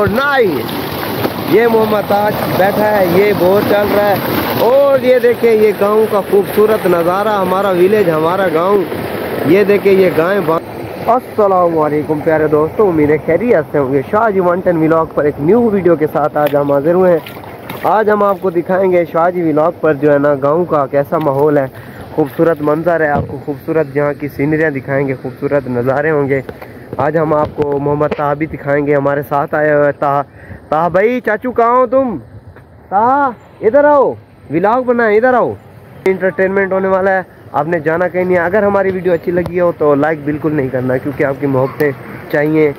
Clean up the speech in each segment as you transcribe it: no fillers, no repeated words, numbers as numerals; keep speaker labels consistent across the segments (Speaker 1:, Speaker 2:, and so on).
Speaker 1: ओ nice. ये मोहम्मद ताज बैठा है, ये बोर चल रहा है। और ये देखिए ये गांव का खूबसूरत नज़ारा, हमारा विलेज, हमारा गांव। ये देखिए ये गाय। अस्सलाम वालेकुम प्यारे दोस्तों, उम्मीद है खैरियत से होंगे। शाहजी माउंटेन व्लॉग पर एक न्यू वीडियो के साथ आज हम हाजिर हुए हैं। आज हम आपको दिखाएंगे शाहजी व्लॉग पर जो है ना गांव का कैसा माहौल है, खूबसूरत मंजर है। आपको खूबसूरत यहाँ की सीनरियाँ दिखाएंगे, खूबसूरत नज़ारे होंगे। आज हम आपको मोहम्मद ताहा भी दिखाएंगे, हमारे साथ आए हुए ताहा। ताहा भाई, चाचू कहाँ हो तुम? ताहा इधर आओ, व्लॉग बनाए, इधर आओ। इंटरटेनमेंट होने वाला है, आपने जाना कहीं नहीं है। अगर हमारी वीडियो अच्छी लगी हो तो लाइक बिल्कुल नहीं करना, क्योंकि आपकी मोहब्बतें चाहिए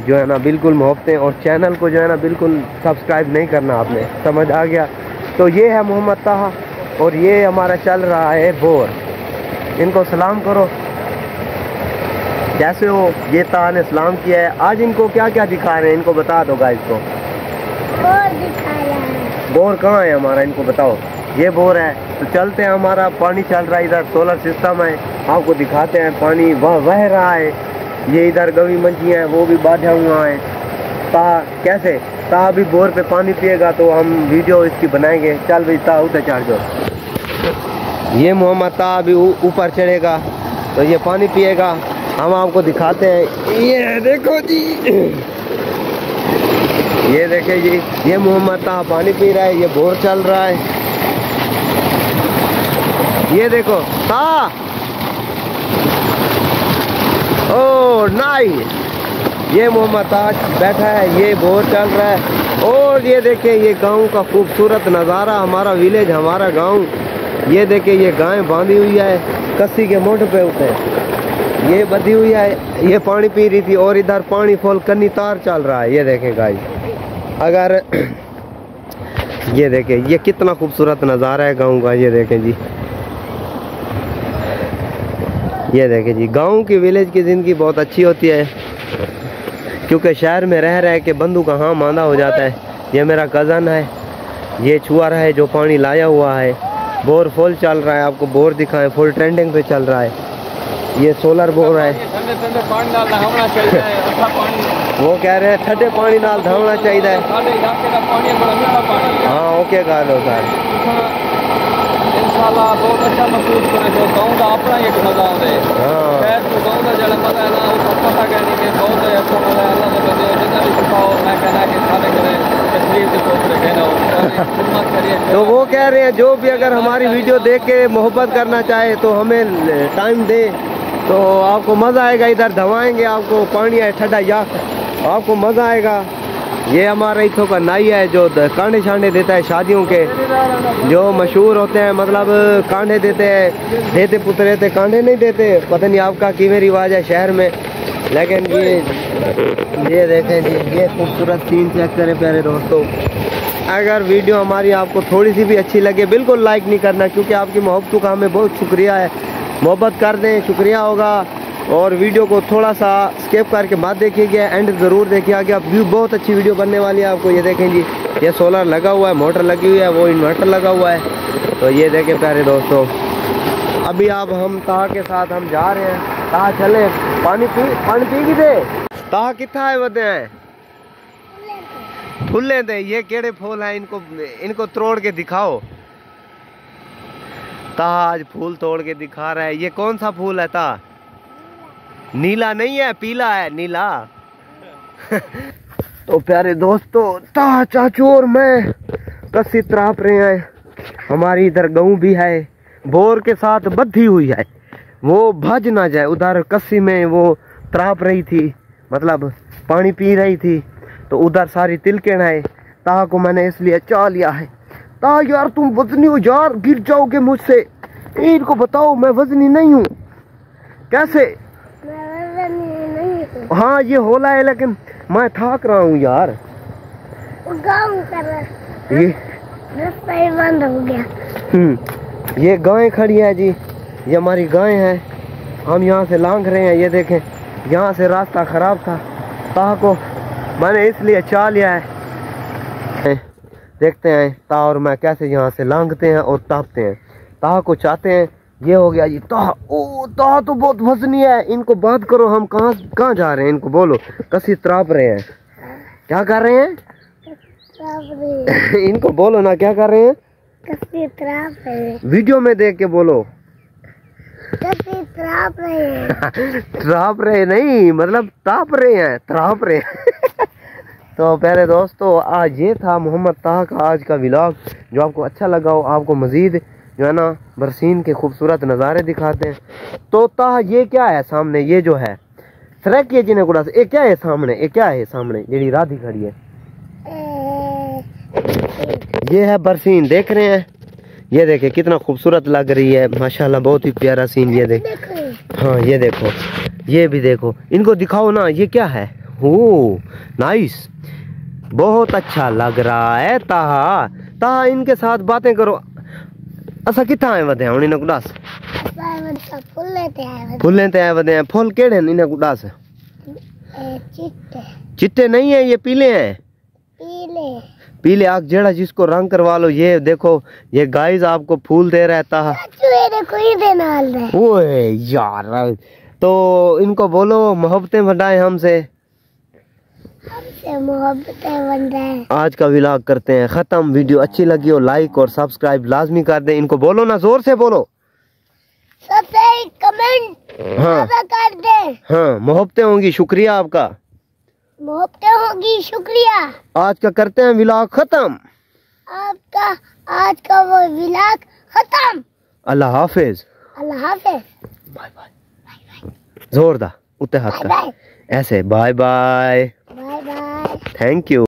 Speaker 1: जो है ना, बिल्कुल मोहब्बतें। और चैनल को जो है ना बिल्कुल सब्सक्राइब नहीं करना, आपने समझ आ गया। तो ये है मोहम्मद ताहा और ये हमारा चल रहा है बोर। इनको सलाम करो, कैसे हो? ये ताहा ने सलाम किया है। आज इनको क्या क्या दिखा रहे हैं, इनको बता दो गाइस को। बोर कहाँ है हमारा, इनको बताओ। ये बोर है, तो चलते हैं। हमारा पानी चल रहा है, इधर सोलर सिस्टम है, आपको दिखाते हैं। पानी वह बह रहा है। ये इधर गवी मंची है, वो भी बांधा हुआ है। ताहा कैसे, ताहा भी बोर पे पानी पिएगा तो हम वीडियो इसकी बनाएंगे। चल भाई ताहा उधर चढ़ जाओ। ये मोहम्मद ताहा भी ऊपर चढ़ेगा तो ये पानी पिएगा, हम आपको दिखाते हैं। ये देखो जी, ये देखे जी, ये मोहम्मद ताहा पानी पी रहा है, ये बोर चल रहा है। ये देखो ताहा, ओ नाइस। ये मोहम्मद ताज बैठा है, ये बोर चल रहा है। और ये देखिए ये गांव का खूबसूरत नज़ारा, हमारा विलेज, हमारा गांव। ये देखिए ये गाय बांधी हुई है कस्सी के मोड़ पे ऊपर, ये बंधी हुई है, ये पानी पी रही थी। और इधर पानी फॉल कन्नी तार चल रहा है। ये देखें गाइस, अगर ये देखें ये कितना खूबसूरत नज़ारा है गांव का। ये देखें जी, ये देखें जी, गांव की विलेज की ज़िंदगी बहुत अच्छी होती है, क्योंकि शहर में रह रहे के बंदू का हाँ मांदा हो जाता है। ये मेरा कज़न है, ये छुआरा है जो पानी लाया हुआ है। बोर फुल चल रहा है, आपको बोर दिखाएं, फुल ट्रेंडिंग पे चल रहा है। ये सोलर बोर है। वो कह रहे हैं ठंडे पानी नाल धावना चाहिए। हाँ ओके गा लो सर।
Speaker 2: इंशाल्लाह बहुत अच्छा महसूस करे जो गांव का अपना एक मजा है। खैर जो गांव का जड़ा मजा है ना, उसका पता कहने के बहुत अच्छा मजा है। अल्लाह के बंदे जितना भी सिखाओ, मैं कहना कि सारे करे तकलीफ से सोच रहे कहना खिदमत करिए।
Speaker 1: तो वो कह रहे हैं जो भी अगर हमारी वीडियो देख के मोहब्बत करना चाहे तो हमें टाइम दे, तो आपको मज़ा आएगा। इधर धवाएंगे आपको, पानी है ठंडा, या आपको मज़ा आएगा। ये हमारा इथों का नाई है जो कांडे शांडे देता है शादियों के, जो मशहूर होते हैं, मतलब कांडे देते हैं, देते पुतरे थे, कांडे नहीं देते। पता नहीं आपका किवें रिवाज है शहर में, लेकिन ये देखें जी, ये खूबसूरत सीन चेक करें प्यारे दोस्तों। अगर वीडियो हमारी आपको थोड़ी सी भी अच्छी लगे, बिल्कुल लाइक नहीं करना, क्योंकि आपकी मोहब्बतों का हमें बहुत शुक्रिया है। मोहब्बत कर दें, शुक्रिया होगा। और वीडियो को थोड़ा सा स्किप करके मत देखिएगा, एंड ज़रूर देखिएगा। व्यू बहुत अच्छी वीडियो बनने वाली है आपको। ये देखें जी, ये सोलर लगा हुआ है, मोटर लगी हुई है, वो इन्वर्टर लगा हुआ है। तो ये देखें प्यारे दोस्तों, अभी आप हम ताहा के साथ हम जा रहे हैं। ताहा चले, पानी पी दे। ताहा कितना है बते हैं फूले थे, ये केड़े फूल हैं, इनको तोड़ के दिखाओ। ताहा आज फूल तोड़ के दिखा रहा है। ये कौन सा फूल है ताहा? नीला नहीं है, पीला है, नीला। तो प्यारे दोस्तों, ताहा चाचू और मैं कस्सी त्राप रहे हैं। हमारी इधर गऊ भी है, बोर के साथ बंधी हुई है, वो भज ना जाए। उधर कस्सी में वो त्राप रही थी, मतलब पानी पी रही थी, तो उधर सारी तिलकें है। ताहा को मैंने इसलिए चाह लिया है। ताहा यार तुम वजनी हो यार, गिर जाओगे मुझसे। इनको बताओ मैं वजनी नहीं हूँ। कैसे? हाँ ये होला है, लेकिन मैं थक रहा हूँ यार। ये
Speaker 3: बंद हो गया।
Speaker 1: ये गाय खड़ी है जी, ये हमारी गाय है। हम यहाँ से लांघ रहे हैं। ये देखें, यहाँ से रास्ता खराब था, ताहा को मैंने इसलिए चाह लिया है। देखते हैं ताहा और मैं कैसे यहाँ से लांघते हैं और टापते हैं। ताहा को चाहते हैं। ये हो गया जी ताहा। ओ ताहा तो बहुत वजनी है, इनको बात करो। हम कहाँ जा रहे हैं, इनको बोलो। कसी त्राप रहे हैं, क्या कर रहे हैं? इनको बोलो ना, क्या कर रहे हैं? वीडियो में देख के बोलो। ट्राप रहे नहीं, मतलब ताप रहे हैं, त्राप रहे हैं। तो प्यारे दोस्तों, आज ये था मोहम्मद ताहा का आज का व्लॉग। जो आपको अच्छा लगा हो, आपको मजीद जो है ना बरसीन के खूबसूरत नज़ारे दिखाते हैं। तो ताहा ये क्या है सामने, ये जो है सड़क ये जिन्हें गुड़ा से, क्या है सामने, ये क्या है सामने जेडी राधी खड़ी है? ये है बरसीन, देख रहे हैं? ये देखे कितना खूबसूरत लग रही है, माशाल्लाह, बहुत ही प्यारा सीन। ये देख, हाँ ये देखो, ये भी देखो, इनको दिखाओ ना, ये क्या है? ओ नाइस, बहुत अच्छा लग रहा है। ताहा ताहा इनके साथ बातें करो। असा कितना आए वधे हुन इन्हें गुडास? फुल लेते आए वधे हैं। फुल केड़े हैं इन्हें गुडास? चिट्टे नहीं है, ये पीले हैं। पीले आग जेड़ा जिसको रंग करवा लो। ये देखो, ये गाइस आपको फूल दे रहा है ताहा। ओए यार, तो इनको बोलो मोहब्बतें बढ़ाए हमसे मोहब्बतें बन रहे। आज का व्लॉग करते हैं खत्म। वीडियो अच्छी लगी हो लाइक और सब्सक्राइब लाजमी कर दें। इनको बोलो ना, जोर से बोलो, सबसे कमेंट हाँ कर दें। हाँ, मोहब्बतें होंगी, शुक्रिया आपका। मोहब्बतें होगी, शुक्रिया। आज का करते हैं व्लॉग खत्म। आपका आज का वो व्लॉग खत्म। अल्लाह हाफिज। अल्लाह हाफिज। Bye bye. जोरदार उत्ते हाथ का ऐसे, bye bye. Bye bye. Thank you.